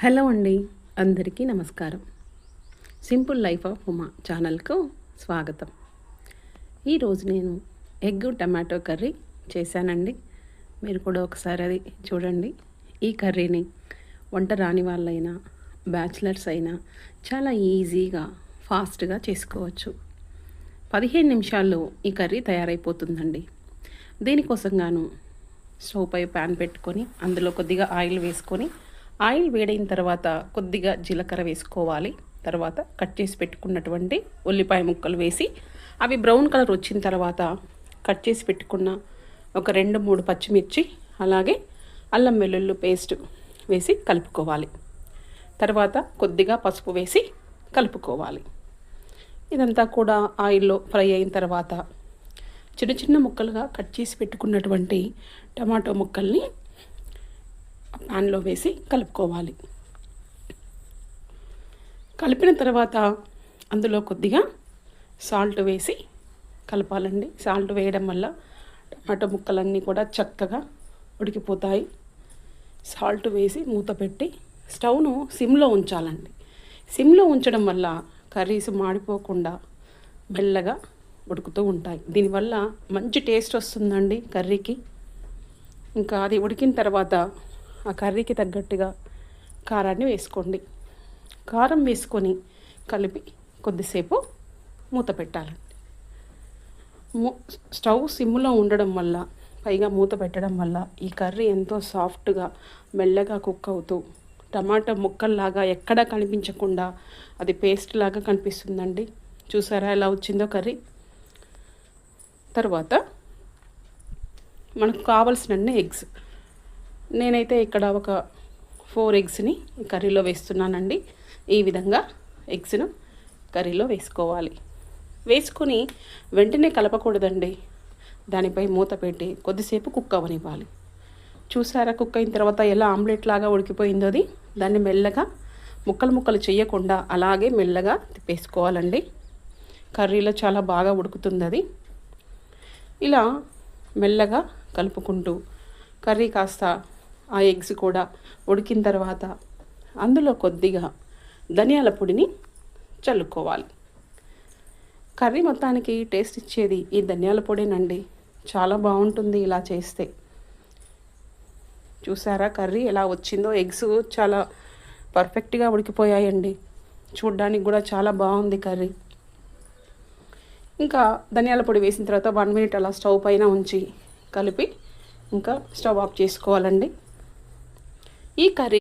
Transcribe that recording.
Hello అండి, అందరికీ నమస్కారం. సింపుల్ లైఫ్ ఆఫ్ ఉమా ఛానల్కు స్వాగతం. ఈరోజు నేను ఎగ్ టమాటో కర్రీ చేశానండి. మీరు కూడా ఒకసారి అది చూడండి. ఈ కర్రీని వంట రాని వాళ్ళైనా బ్యాచిలర్స్ అయినా చాలా ఈజీగా ఫాస్ట్గా చేసుకోవచ్చు. 15 నిమిషాల్లో ఈ కర్రీ తయారైపోతుందండి. దీనికోసం గాను స్టవ్ పై ప్యాన్ పెట్టుకొని అందులో కొద్దిగా ఆయిల్ వేసుకొని ఆయిల్ వేడైన తర్వాత కొద్దిగా జీలకర్ర వేసుకోవాలి. తర్వాత కట్ చేసి పెట్టుకున్నటువంటి ఉల్లిపాయ ముక్కలు వేసి అవి బ్రౌన్ కలర్ వచ్చిన తర్వాత కట్ చేసి పెట్టుకున్న ఒక 2-3 పచ్చిమిర్చి అలాగే అల్లం వెల్లుల్లి పేస్ట్ వేసి కలుపుకోవాలి. తర్వాత కొద్దిగా పసుపు వేసి కలుపుకోవాలి. ఇదంతా కూడా ఆయిల్లో ఫ్రై అయిన తర్వాత చిన్న చిన్న ముక్కలుగా కట్ చేసి పెట్టుకున్నటువంటి టమాటో ముక్కల్ని ప్యాన్లో వేసి కలుపుకోవాలి. కలిపిన తర్వాత అందులో కొద్దిగా సాల్ట్ వేసి కలపాలండి. సాల్ట్ వేయడం వల్ల టమాటో ముక్కలన్నీ కూడా చక్కగా ఉడికిపోతాయి. సాల్ట్ వేసి మూత పెట్టి స్టవ్ను సిమ్లో ఉంచాలండి. సిమ్లో ఉంచడం వల్ల కర్రీస్ మాడిపోకుండా మెల్లగా ఉడుకుతూ ఉంటాయి. దీనివల్ల మంచి టేస్ట్ వస్తుందండి కర్రీకి. ఇంకా అది ఉడికిన తర్వాత ఆ కర్రీకి తగ్గట్టుగా కారాన్ని వేసుకోండి. కారం వేసుకొని కలిపి కొద్దిసేపు మూత పెట్టాలండి. స్టవ్ సిమ్లో ఉండడం వల్ల పైగా మూత పెట్టడం వల్ల ఈ కర్రీ ఎంతో సాఫ్ట్గా మెల్లగా కుక్ అవుతూ టమాటా ముక్కల్లాగా ఎక్కడా కనిపించకుండా అది పేస్ట్ లాగా కనిపిస్తుందండి. చూసారా ఎలా వచ్చిందో కర్రీ. తర్వాత మనకు కావాల్సినన్ని ఎగ్స్, నేనైతే ఇక్కడ ఒక 4 ఎగ్స్ని కర్రీలో వేస్తున్నానండి. ఈ విధంగా ఎగ్స్ను కర్రీలో వేసుకోవాలి. వేసుకొని వెంటనే కలపకూడదండి. దానిపై మూత పెట్టి కొద్దిసేపు కుక్ అవ్వనివ్వాలి. చూసారా కుక్ అయిన తర్వాత ఎలా ఆమ్లెట్ లాగా ఉడికిపోయిందో అది. దాన్ని మెల్లగా ముక్కలు చేయకుండా అలాగే మెల్లగా తిప్పేసుకోవాలండి. కర్రీలో చాలా బాగా ఉడుకుతుంది అది. ఇలా మెల్లగా కలుపుకుంటూ కర్రీ కాస్త ఆ ఎగ్స్ కూడా ఉడికిన తర్వాత అందులో కొద్దిగా ధనియాల పొడిని చల్లుకోవాలి. కర్రీ మొత్తానికి టేస్ట్ ఇచ్చేది ఈ ధనియాల పొడినండి. చాలా బాగుంటుంది ఇలా చేస్తే. చూసారా కర్రీ ఎలా వచ్చిందో. ఎగ్స్ చాలా పర్ఫెక్ట్గా ఉడికిపోయాయండి. చూడ్డానికి కూడా చాలా బాగుంది కర్రీ. ఇంకా ధనియాల పొడి వేసిన తర్వాత 1 మినిట్ అలా స్టవ్ పైన ఉంచి కలిపి ఇంకా స్టవ్ ఆఫ్ చేసుకోవాలండి. ఈ కర్రీ